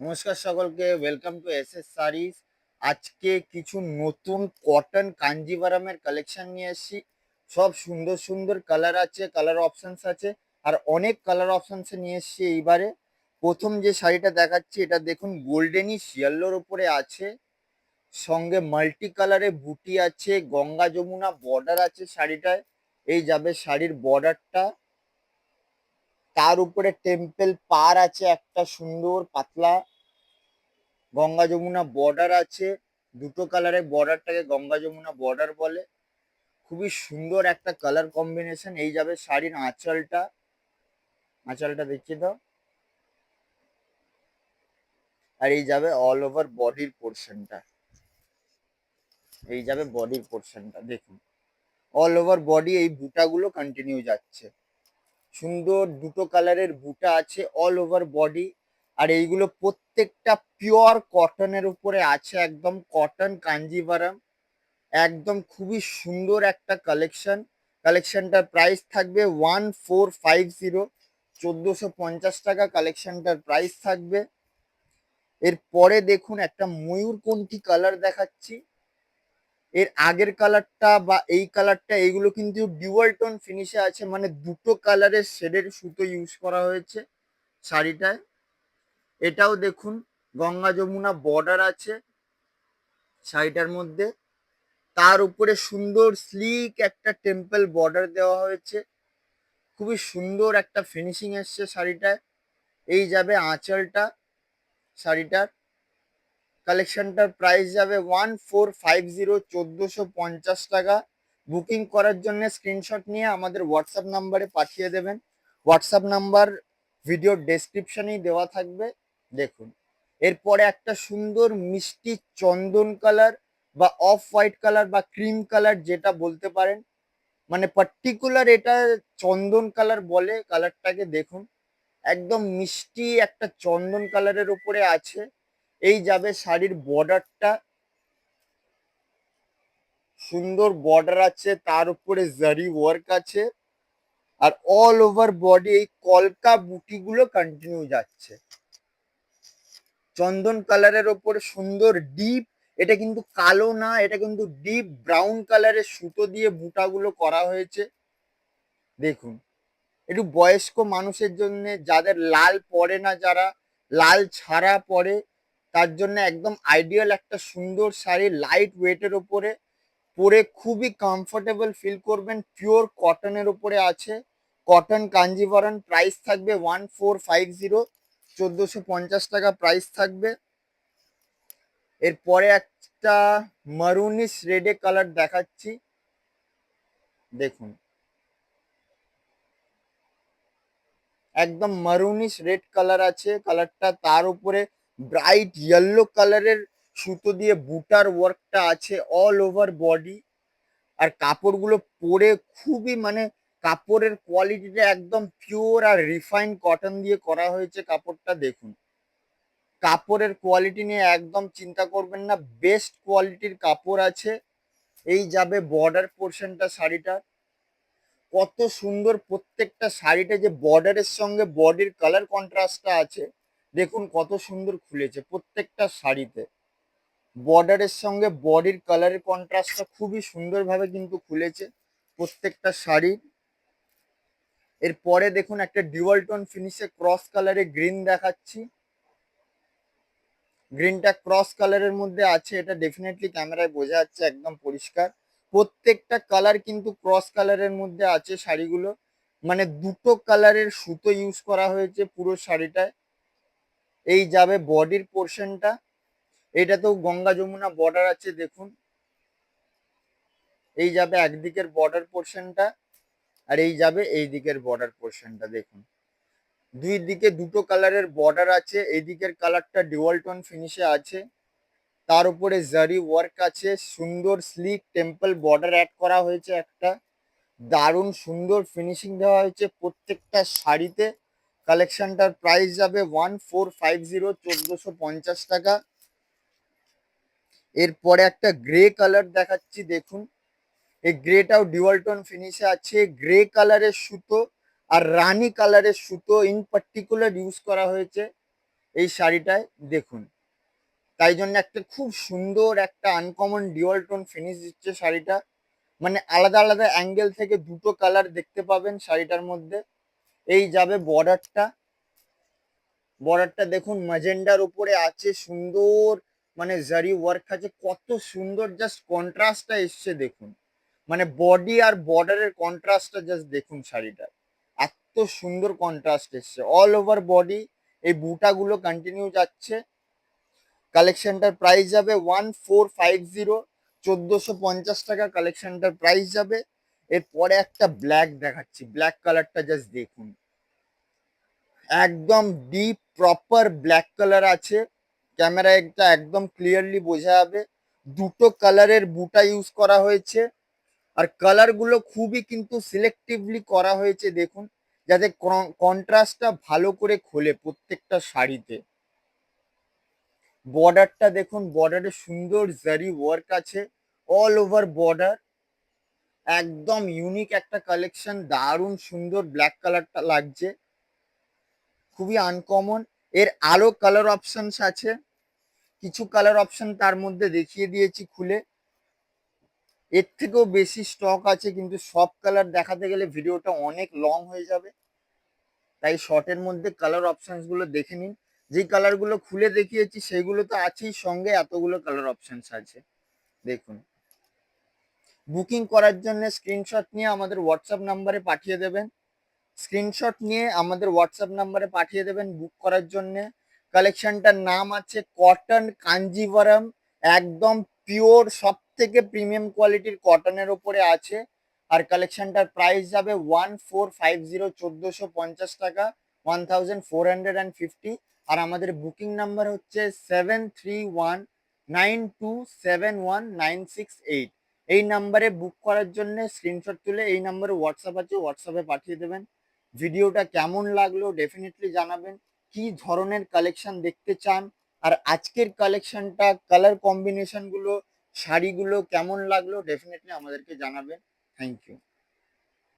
নমস্কার সকলকে, welcome to SS সারিস। আজকে কিছু নতুন কটন কাঞ্জিভারামের কালেকশন নিয়ে এসেছি। সব সুন্দর সুন্দর কালার আছে, কালার অপশনস আছে, আর অনেক কালার অপশনস নিয়ে এসেছি এইবারে। প্রথম যে শাড়িটা দেখাচ্ছি এটা দেখুন, গোল্ডেনিশ ইয়েলোর উপরে আছে, সঙ্গে মাল্টি কালারে বুটি আছে, গঙ্গা যমুনা বর্ডার আছে শাড়িটায়। এই যাবে শাড়ির বর্ডারটা, তার উপরে টেম্পল পার আছে একটা সুন্দর পাতলা, গঙ্গা যমুনা বর্ডার আছে। দুটো কালারের বর্ডারটাকে গঙ্গা যমুনা বর্ডার বলে। খুবই সুন্দর একটা কালার কম্বিনেশন। এই যাবে শাড়ির আঁচলটা, আঁচলটা দেখিয়ে দাও। আর এই যাবে অল ওভার বডির পোর্শনটা, এই যাবে বডির পোর্শনটা দেখুন। অল ওভার বডি এই বুটাগুলো কন্টিনিউ যাচ্ছে, সুন্দর দুটো কালারের বুটা আছে অল ওভার বডি। আর এইগুলো প্রত্যেকটা পিওর কটনের উপরে আছে, একদম কটন কাঞ্জিভারাম, একদম খুবই সুন্দর একটা কালেকশন। কালেকশনটার প্রাইস থাকবে 1450, 1450 টাকা কালেকশনটার প্রাইস থাকবে। এরপরে দেখুন একটা ময়ূরকণ্ঠী কালার দেখাচ্ছি। এর আগের কালারটা বা এই কালারটা, এইগুলো কিন্তু ডুয়াল টোন ফিনিশে আছে, মানে দুটো কালারের শেডের সুতো ইউজ করা হয়েছে শাড়িটায়। এটাও দেখুন, গঙ্গা যমুনা বর্ডার আছে শাড়িটার মধ্যে, তার উপরে সুন্দর স্লিক একটা টেম্পল বর্ডার দেওয়া হয়েছে। খুবই সুন্দর একটা ফিনিশিং এসছে শাড়িটায়। এই যাবে আঁচলটা শাড়িটার। কালেকশনটার প্রাইস যাবে 1450, 1450 টাকা। বুকিং করার জন্য স্ক্রিনশট নিয়ে আমাদের হোয়াটসঅ্যাপ নাম্বারে পাঠিয়ে দেবেন। হোয়াটসঅ্যাপ নাম্বার ভিডিও ডেসক্রিপশনেই দেওয়া থাকবে, দেখুন। এরপরে একটা সুন্দর মিষ্টি চন্দন কালার বা অফ হোয়াইট কালার বা ক্রিম কালার যেটা বলতে পারেন, মানে পার্টিকুলার এটা চন্দন কালার বলে কালারটাকে, দেখুন। একদম মিষ্টি একটা চন্দন কালারের উপরে আছে। এই যাবে শাড়ির বর্ডারটা, সুন্দর বর্ডার আছে, তার উপরে জারি ওয়ার্ক আছে। আর অল ওভার বডি এই কলকা বুটিগুলো কন্টিনিউ যাচ্ছে চন্দন কালারের ওপরে। সুন্দর ডিপ, এটা কিন্তু কালো না, এটা কিন্তু ডিপ ব্রাউন কালারের সুতো দিয়ে বুটাগুলো করা হয়েছে, দেখুন। একটু বয়স্ক মানুষের জন্য, যাদের লাল পরে না, যারা লাল ছাড়া পরে, তার জন্য একদম আইডিয়াল একটা সুন্দর শাড়ি, লাইট ওয়েটের ওপরে পরে খুবই কমফোর্টেবল ফিল করবেন। পিওর কটনের উপরে আছে, কটন কাঞ্জিভারাম। প্রাইস থাকবে 1450, 1450 টাকা প্রাইস থাকবে। এরপরে একটা মারুনিশ রেডে কালার দেখাচ্ছি, দেখুন। একদম মারুনিশ রেড কালার আছে কালারটা, তার উপরে ব্রাইট ইয়েলো কালারের সুতো দিয়ে বুটার ওয়ার্কটা আছে অল ওভার বডি। আর কাপড়গুলো পরে খুবই, মানে কাপড়ের কোয়ালিটিটা একদম পিওর আর রিফাইন কটন দিয়ে করা হয়েছে কাপড়টা, দেখুন। কাপড়ের কোয়ালিটি নিয়ে একদম চিন্তা করবেন না, বেস্ট কোয়ালিটির কাপড় আছে। এই যাবে বর্ডার পোর্শনটা শাড়িটা, কত সুন্দর প্রত্যেকটা শাড়িতে যে বর্ডারের সঙ্গে বডির কালার কন্ট্রাস্টটা আছে, দেখুন কত সুন্দর খুলেছে প্রত্যেকটা শাড়িতে। বর্ডারের সঙ্গে বডির কালারের কন্ট্রাস্টটা খুবই সুন্দরভাবে কিন্তু খুলেছে প্রত্যেকটা শাড়ি। এরপরে দেখুন একটা ডুয়াল টোন ফিনিশে ক্রস কালারে গ্রিন দেখাচ্ছি। গ্রিনটা ক্রস কালারের মধ্যে আছে, এটা ডেফিনেটলি ক্যামেরায় বোঝা যাচ্ছে একদম পরিষ্কার। প্রত্যেকটা কালার কিন্তু ক্রস কালারের মধ্যে আছে শাড়িগুলো, মানে দুটো কালারের সুতো ইউজ করা হয়েছে পুরো শাড়িটায়। এই যাবে বডির পোর্শনটা, এইটাতেও গঙ্গা যমুনা বর্ডার আছে, দেখুন। এই যাবে একদিকের বর্ডার পোর্শনটা, আর এই যাবে এই দিকের বর্ডার পোর্শনটা, দেখুন। দুই দিকে দুটো কালারের বর্ডার আছে, এই দিকের কালারটা ডুয়াল টোন ফিনিশে আছে, তার উপরে জারি ওয়ার্ক আছে, সুন্দর স্লিক টেম্পল বর্ডার অ্যাড করা হয়েছে একটা, দারুণ সুন্দর ফিনিশিং দেওয়া হয়েছে প্রত্যেকটা শাড়িতে। কালেকশনটার প্রাইস যাবে 1450, 1450 টাকা। এরপরে একটা গ্রে কালার দেখাচ্ছি, দেখুন। এই গ্রেটাও ডুয়াল টোন ফিনিশে আছে, গ্রে কালারের সুতো আর রানী কালারের সুতো ইন পার্টিকুলার ইউজ করা হয়েছে এই শাড়িটায় দেখুন, তাই জন্য একটা খুব সুন্দর একটা আনকমন ডিওয়াল টোন ফিনিশ দিচ্ছে শাড়িটা। মানে আলাদা আলাদা অ্যাঙ্গেল থেকে দুটো কালার দেখতে পাবেন শাড়িটার মধ্যে। এই যাবে বর্ডারটা, বর্ডারটা দেখুন ম্যাজেন্ডার উপরে আছে সুন্দর, মানে জারি ওয়ার্ক আছে, কত সুন্দর জাস্ট কন্ট্রাস্টটা এসছে দেখুন। মানে বডি আর বর্ডারের কন্ট্রাস্টটা জাস্ট দেখুন শাড়িটার, এত সুন্দর কন্ট্রাস্ট এসছে অল ওভার বডি। এই বুটাগুলো কন্টিনিউ যাচ্ছে। কালেকশনটার প্রাইস যাবে 1450, 1450 টাকা কালেকশনটার প্রাইস যাবে। এরপরে একটা ব্ল্যাক দেখাচ্ছি, ব্ল্যাক কালারটা জাস্ট দেখুন, একদম ডিপ প্রপার ব্ল্যাক কালার আছে। ক্যামেরায় একটা একদম ক্লিয়ারলি বোঝা যাবে। দুটো কালারের বুটা ইউজ করা হয়েছে, আর কালার গুলো খুবই কিন্তু সিলেক্টিভলি করা হয়েছে দেখুন, যাতে কন্ট্রাস্টটা ভালো করে খোলে প্রত্যেকটা শাড়িতে। বর্ডারটা দেখুন, বর্ডারে সুন্দর জারি ওয়ার্ক আছে অল ওভার বর্ডার, একদম ইউনিক একটা কালেকশন, দারুণ সুন্দর ব্ল্যাক কালারটা লাগছে, খুবই আনকমন। এর আরো কালার অপশনস আছে, কিছু কালার অপশন তার মধ্যে দেখিয়ে দিয়েছি খুলে, এর থেকেও বেশি স্টক আছে, কিন্তু সব কালার দেখাতে গেলে ভিডিওটা অনেক লং হয়ে যাবে, তাই শর্টের মধ্যে কালার অপশনস গুলো দেখে নিন। যেই কালার গুলো খুলে দেখিয়েছি সেগুলো তো আছেই, সঙ্গে এতগুলো কালার অপশনস আছে দেখুন। বুকিং করার জন্য স্ক্রিনশট নিয়ে আমাদের হোয়াটসঅ্যাপ নাম্বারে পাঠিয়ে দেবেন, স্ক্রিনশট নিয়ে আমাদের হোয়াটসঅ্যাপ নাম্বারে পাঠিয়ে দেবেন বুক করার জন্য। কালেকশনটার নাম আছে কটন কাঞ্জিভারাম, একদম পিওর সব থেকে প্রিমিয়াম কোয়ালিটির কটনের উপরে আছে। আর কালেকশনটার প্রাইস যাবে 1450, 1450 টাকা, 1450। আর আমাদের বুকিং নাম্বার হচ্ছে 7319271968। এই নাম্বারে বুক করার জন্য স্ক্রিনশট তুলে এই নাম্বারে হোয়াটসঅ্যাপ আছে, হোয়াটসঅ্যাপে পাঠিয়ে দেবেন। ভিডিওটা কেমন লাগলো ডেফিনেটলি জানাবেন, কি ধরনের কালেকশন দেখতে চান, আর আজকের কালেকশনটা কালার কম্বিনেশন গুলো শাড়িগুলো কেমন লাগলো ডেফিনেটলি আমাদেরকে জানাবেন। Thank you.